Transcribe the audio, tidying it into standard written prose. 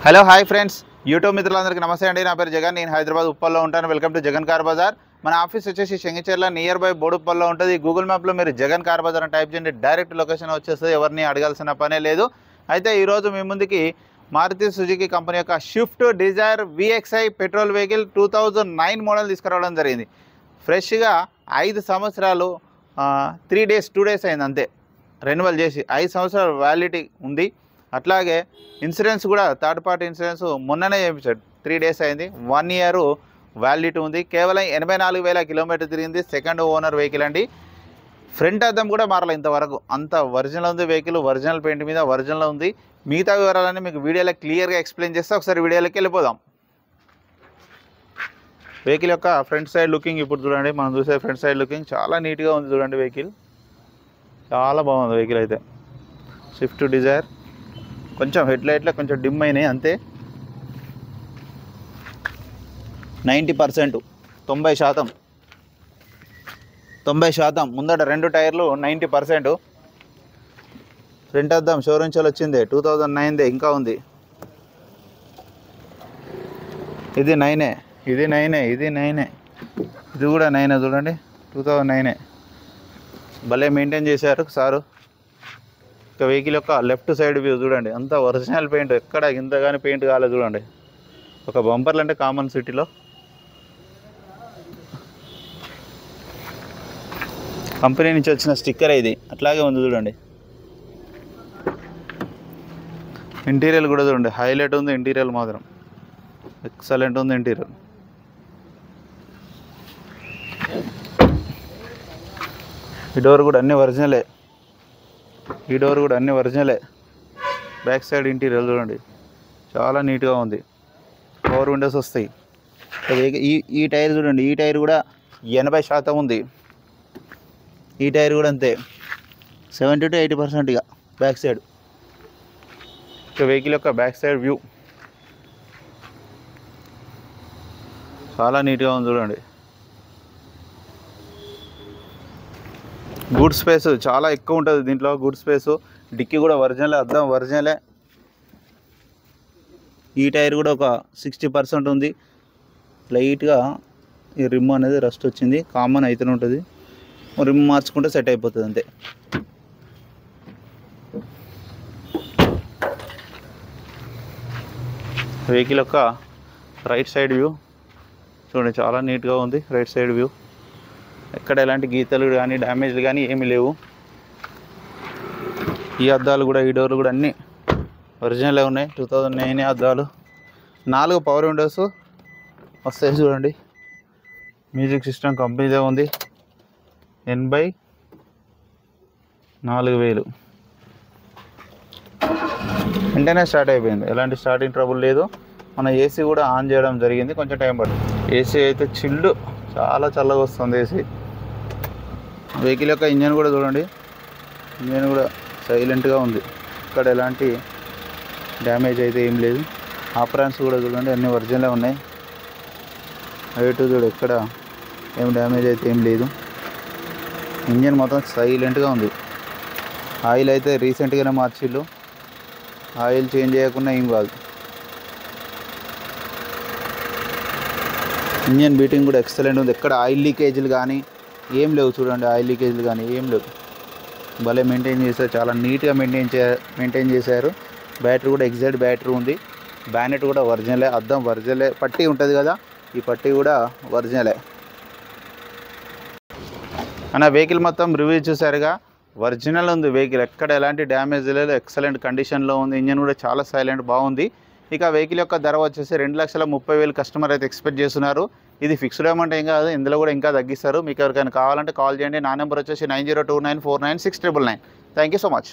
Hello hi friends YouTube మిత్రులందరికీ నమస్తే అండి. నా పేరు జగన్. నేను హైదరాబాద్ ఉప్పల్లో ఉంటాను. Welcome to Jagan car Bazaar. మన ఆఫీస్ వచ్చేసి శంగిచెర్ల నియర్ బై బోడుప్పల్లో ఉంటుంది. గూగుల్ మ్యాప్లో మీరు జగన్ కార్ బజార్ అని టైప్ చేయండి, డైరెక్ట్ లొకేషన్ వచ్చేస్తుంది. ఎవరిని అడగాల్సిన పనే లేదు. అయితే ఈరోజు మీ ముందుకి మారుతి సుజుకి కంపెనీ యొక్క Swift Dzire VXi petrol vehicle 2009 model తీసుకురావడం జరిగింది. ఫ్రెష్గా 5 సంవత్సరాలు 2 డేస్ అయింది అంతే. రెన్యువల్ చేసి 5 సంవత్సరాలు వ్యాలిడిటీ ఉంది. అట్లాగే ఇన్సూరెన్స్ కూడా థర్డ్ పార్టీ ఇన్సూరెన్స్ మొన్ననే చేయించాడు. 3 డేస్ అయింది. 1 ఇయర్ వ్యాలిడిటీ ఉంది. కేవలం 84,000 కిలోమీటర్ తిరిగింది. సెకండ్ ఓనర్ వెహికల్ అండి. ఫ్రంట్ అద్దం కూడా మారలే ఇంతవరకు. అంత ఒరిజినల్ ఉంది వెహికల్. ఒరిజినల్ పెయింట్ మీద ఒరిజినల్ ఉంది. మిగతా వివరాలన్నీ మీకు వీడియోలో క్లియర్గా ఎక్స్ప్లెయిన్ చేస్తే ఒకసారి వీడియోలోకి వెళ్ళిపోదాం. వెహికల్ యొక్క ఫ్రంట్ సైడ్ లుకింగ్ ఇప్పుడు చూడండి. మనం చూసే ఫ్రంట్ సైడ్ లుకింగ్ చాలా నీట్గా ఉంది చూడండి. వెహికల్ చాలా బాగుంది. వెహికల్ అయితే స్విఫ్ట్ డిజైర్. కొంచెం హెడ్లైట్లో కొంచెం డిమ్ అయినాయి అంతే. 90%, 90% ముందట 2 టైర్లు 90%. ఫ్రంట్ అద్దం షోరూమ్ నుంచి వచ్చింది 2009దే ఇంకా ఉంది. ఇది 9, ఇది 9, ఇది 9, ఇది కూడా 9 చూడండి. 2009 భలే మెయింటైన్ చేశారు సారు. ఇక వెహికల్ యొక్క లెఫ్ట్ సైడ్ వ్యూ చూడండి. అంతా ఒరిజినల్ పెయింట్, ఎక్కడ ఇంత కానీ పెయింట్ కాలేదు చూడండి. ఒక బంపర్లు అంటే కామన్ సిటీలో. కంపెనీ నుంచి వచ్చిన స్టిక్కర్ ఇది అట్లాగే ఉంది చూడండి. ఇంటీరియర్ కూడా చూడండి, హైలైట్ ఉంది. ఇంటీరియర్ మాత్రం ఎక్సలెంట్ ఉంది. ఇంటీరియర్ ఈ డోర్ కూడా అన్నీ ఒరిజినలే. ఈ డోర్ కూడా అన్నీ ఒరిజినలే. బ్యాక్ సైడ్ ఇంటీరియర్ చూడండి, చాలా నీట్గా ఉంది. పవర్ విండోస్ వస్తాయి. ఈ టైర్ చూడండి. ఈ టైర్ కూడా 80% ఉంది. ఈ టైర్ కూడా అంతే, 70 to 80% ఇక బ్యాక్ సైడ్. ఇక వెహికల్ యొక్క బ్యాక్ సైడ్ వ్యూ చాలా నీట్గా ఉంది చూడండి. గూడ్ స్పేస్ చాలా ఎక్కువ ఉంటుంది దీంట్లో. గూడ్ స్పేస్. డిక్కీ కూడా ఒరిజినలే, అద్దం ఒరిజినలే. ఈ టైర్ కూడా ఒక 60% ఉంది. లైట్గా ఈ రిమ్ అనేది రస్ట్ వచ్చింది, కామన్ అయితేనే ఉంటుంది. రిమ్ మార్చుకుంటే సెట్ అయిపోతుంది అంతే. వెహికల్ యొక్క రైట్ సైడ్ వ్యూ చూడండి, చాలా నీట్గా ఉంది. రైట్ సైడ్ వ్యూ ఎక్కడ ఎలాంటి గీతలు కానీ డ్యామేజ్లు కానీ ఏమీ లేవు. ఈ అద్దాలు కూడా, ఈ డోర్లు కూడా అన్నీ ఒరిజినలే ఉన్నాయి. 2009 అద్దాలు. 4 పవర్ విండోస్ వస్తాయి చూడండి. మ్యూజిక్ సిస్టమ్ కంపెనీదే ఉంది. 84,000 వెంటనే స్టార్ట్ అయిపోయింది. ఎలాంటి స్టార్టింగ్ ట్రబుల్ లేదు. మన ఏసీ కూడా ఆన్ చేయడం జరిగింది, కొంచెం టైం పడుతుంది. ఏసీ అయితే చిల్డ్, చాలా చల్లగా వస్తుంది ఏసీ. వెహికల్ యొక్క ఇంజన్ కూడా చూడండి. ఇంజన్ కూడా సైలెంట్గా ఉంది. ఇక్కడ ఎలాంటి డ్యామేజ్ అయితే ఏం లేదు. ఆపరాన్స్ కూడా చూడండి, అన్నీ ఒరిజినలే ఉన్నాయి. అటు చూడు, ఎక్కడ ఏం డ్యామేజ్ అయితే ఏం లేదు. ఇంజన్ మొత్తం సైలెంట్గా ఉంది. ఆయిల్ అయితే రీసెంట్గానే మార్చిళ్ళు. ఆయిల్ చేంజ్ చేయకుండా ఏం కాదు. ఇంజన్ బీటింగ్ కూడా ఎక్సలెంట్ ఉంది. ఎక్కడ ఆయిల్ లీకేజీలు కానీ ఏం లేవు చూడండి. ఆయిల్ లీకేజీలు కానీ ఏం లేవు. భలే మెయింటైన్ చేశారు, చాలా నీట్గా మెయింటైన్ చేశారు. బ్యాటరీ కూడా ఎగ్జాక్ట్ బ్యాటరీ ఉంది. బ్యానెట్ కూడా ఒరిజినలే, అద్దం ఒరిజినలే. పట్టీ ఉంటుంది కదా, ఈ పట్టీ కూడా ఒరిజినలే. అన్న వెహికల్ మొత్తం రివ్యూ చూసారుగా, ఒరిజినల్ ఉంది వెహికల్. ఎక్కడ ఎలాంటి డ్యామేజ్ లేదు, ఎక్సలెంట్ కండిషన్లో ఉంది. ఇంజన్ కూడా చాలా సైలెంట్, బాగుంది. ఇక వెహికల్ యొక్క ధర వచ్చేసి 2,30,000 కస్టమర్ అయితే ఎక్స్పెక్ట్ చేస్తున్నారు. ఇది ఫిక్స్డ్ అమౌంట్ ఏం కాదు, ఇందులో కూడా ఇంకా తగ్గిస్తారు. మీకు ఎవరికైనా కావాలంటే కాల్ చేయండి. నా నెంబర్ వచ్చేసి 9029496999. Thank you so much.